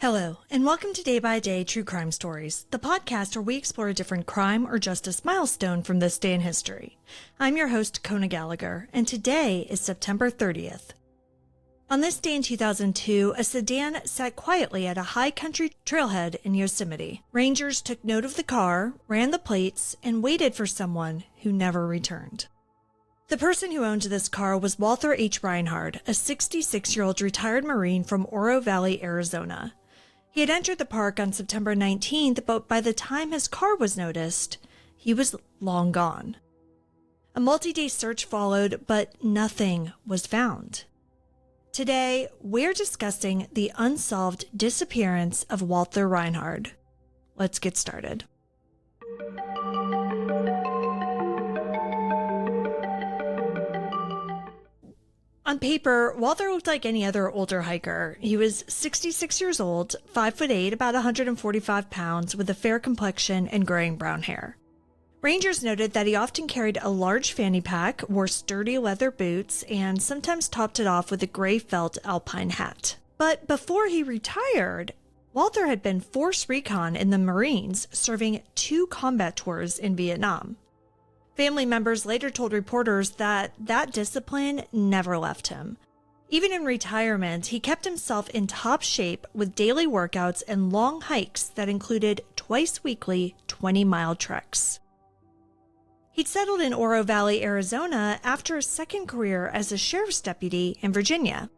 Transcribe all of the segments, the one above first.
Hello, and welcome to Day by Day True Crime Stories, the podcast where we explore a different crime or justice milestone from this day in history. I'm your host, Kona Gallagher, and today is September 30th. On this day in 2002, a sedan sat quietly at a high country trailhead in Yosemite. Rangers took note of the car, ran the plates, and waited for someone who never returned. The person who owned this car was Walther H. Reinhard, a 66-year-old retired Marine from Oro Valley, Arizona. He had entered the park on September 19th, but by the time his car was noticed, he was long gone. A multi-day search followed, but nothing was found. Today, we're discussing the unsolved disappearance of Walther Reinhard. Let's get started. On paper, Walther looked like any other older hiker. He was 66 years old, 5'8", about 145 pounds, with a fair complexion and graying brown hair. Rangers noted that he often carried a large fanny pack, wore sturdy leather boots, and sometimes topped it off with a gray felt alpine hat. But before he retired, Walther had been force recon in the Marines, serving 2 combat tours in Vietnam. Family members later told reporters that discipline never left him. Even in retirement, he kept himself in top shape with daily workouts and long hikes that included twice weekly 20-mile treks. He'd settled in Oro Valley, Arizona after a second career as a sheriff's deputy in Virginia.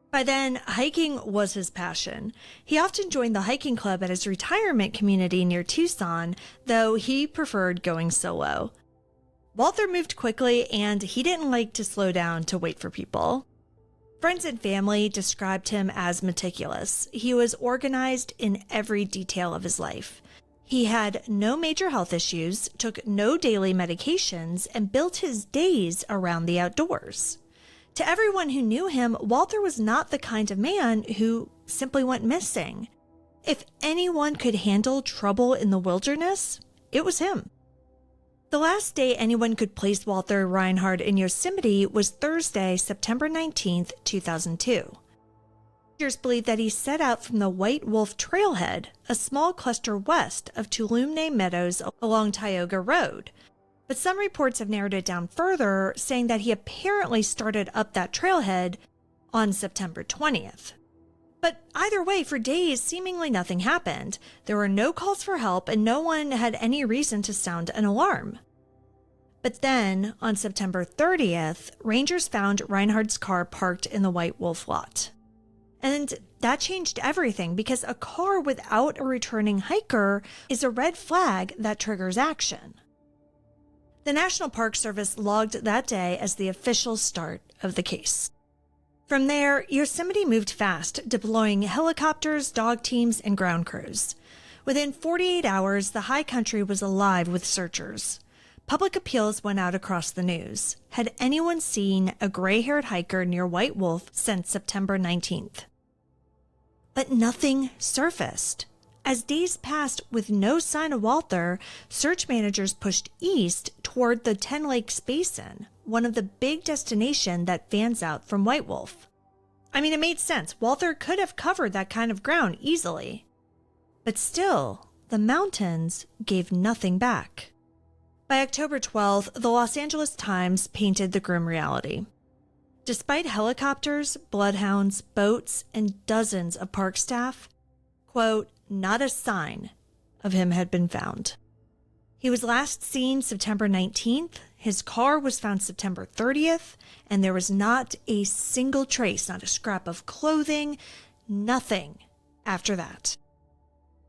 By then, hiking was his passion. He often joined the hiking club at his retirement community near Tucson, though he preferred going solo. Walther moved quickly, and he didn't like to slow down to wait for people. Friends and family described him as meticulous. He was organized in every detail of his life. He had no major health issues, took no daily medications, and built his days around the outdoors. To everyone who knew him, Walther was not the kind of man who simply went missing. If anyone could handle trouble in the wilderness, it was him. The last day anyone could place Walther Reinhard in Yosemite was Thursday, September 19th, 2002. Rangers believe that he set out from the White Wolf Trailhead, a small cluster west of Tuolumne Meadows along Tioga Road. But some reports have narrowed it down further, saying that he apparently started up that trailhead on September 20th. But either way, for days, seemingly nothing happened. There were no calls for help, and no one had any reason to sound an alarm. But then, on September 30th, Rangers found Reinhard's car parked in the White Wolf lot. And that changed everything, because a car without a returning hiker is a red flag that triggers action. The National Park Service logged that day as the official start of the case. From there, Yosemite moved fast, deploying helicopters, dog teams, and ground crews. Within 48 hours, the high country was alive with searchers. Public appeals went out across the news. Had anyone seen a gray-haired hiker near White Wolf since September 19th? But nothing surfaced. As days passed with no sign of Walther, search managers pushed east toward the Ten Lakes Basin, one of the big destinations that fans out from White Wolf. I mean, it made sense. Walther could have covered that kind of ground easily. But still, the mountains gave nothing back. By October 12th, the Los Angeles Times painted the grim reality. Despite helicopters, bloodhounds, boats, and dozens of park staff, quote, not a sign of him had been found. He was last seen September 19th, his car was found September 30th, and there was not a single trace, not a scrap of clothing, nothing after that.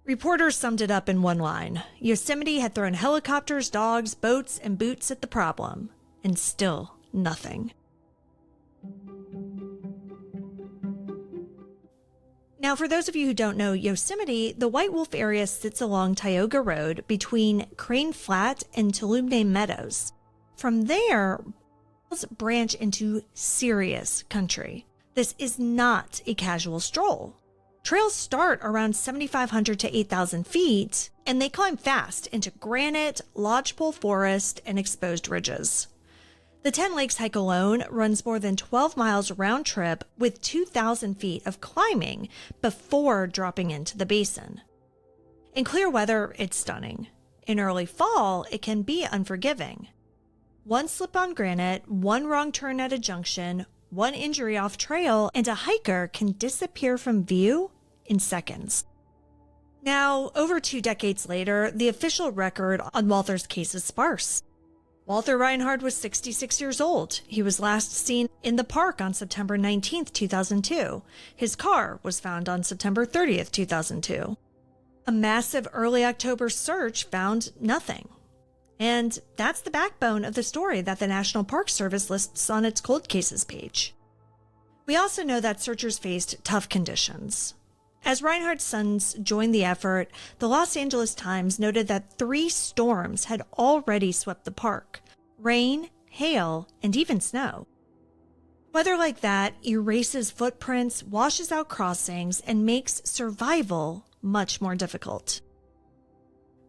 Reporters summed it up in one line. Yosemite had thrown helicopters, dogs, boats, and boots at the problem, and still nothing. Now, for those of you who don't know Yosemite, the White Wolf area sits along Tioga Road between Crane Flat and Tuolumne Meadows. From there, trails branch into serious country. This is not a casual stroll. Trails start around 7,500 to 8,000 feet, and they climb fast into granite, lodgepole forest, and exposed ridges. The 10 Lakes hike alone runs more than 12 miles round trip with 2,000 feet of climbing before dropping into the basin. In clear weather, it's stunning. In early fall, it can be unforgiving. One slip on granite, one wrong turn at a junction, one injury off trail, and a hiker can disappear from view in seconds. Now, over 2 decades later, the official record on Walther's case is sparse. Walther Reinhard was 66 years old. He was last seen in the park on September 19, 2002. His car was found on September 30, 2002. A massive early October search found nothing. And that's the backbone of the story that the National Park Service lists on its cold cases page. We also know that searchers faced tough conditions. As Reinhard's sons joined the effort, the Los Angeles Times noted that 3 storms had already swept the park: rain, hail, and even snow. Weather like that erases footprints, washes out crossings, and makes survival much more difficult.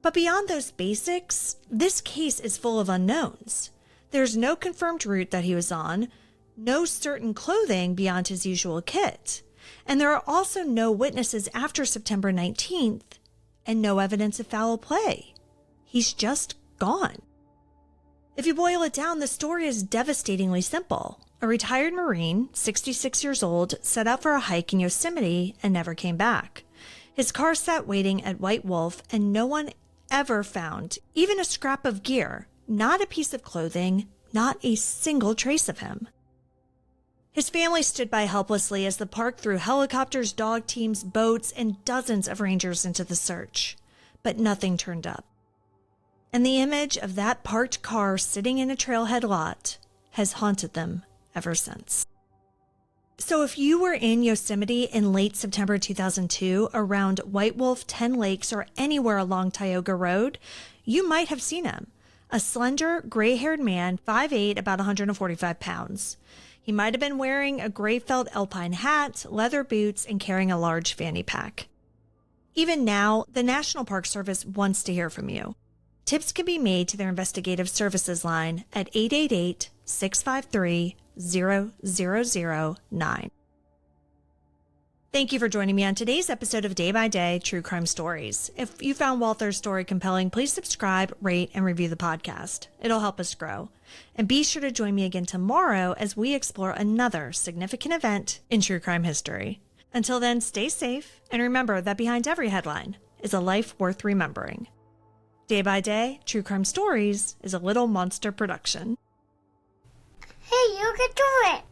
But beyond those basics, this case is full of unknowns. There's no confirmed route that he was on, no certain clothing beyond his usual kit. And there are also no witnesses after September 19th and no evidence of foul play. He's just gone. If you boil it down, the story is devastatingly simple. A retired Marine, 66 years old, set out for a hike in Yosemite and never came back. His car sat waiting at White Wolf, and no one ever found even a scrap of gear, not a piece of clothing, not a single trace of him. His family stood by helplessly as the park threw helicopters, dog teams, boats, and dozens of rangers into the search. But nothing turned up. And the image of that parked car sitting in a trailhead lot has haunted them ever since. So if you were in Yosemite in late September 2002 around White Wolf, 10 Lakes, or anywhere along Tioga Road, you might have seen him. A slender, gray-haired man, 5'8", about 145 pounds. He might have been wearing a gray felt alpine hat, leather boots, and carrying a large fanny pack. Even now, the National Park Service wants to hear from you. Tips can be made to their investigative services line at 888-653-0009. Thank you for joining me on today's episode of Day by Day True Crime Stories. If you found Walther's story compelling, please subscribe, rate, and review the podcast. It'll help us grow. And be sure to join me again tomorrow as we explore another significant event in true crime history. Until then, stay safe, and remember that behind every headline is a life worth remembering. Day by Day True Crime Stories is a Little Monster production. Hey, you can do it!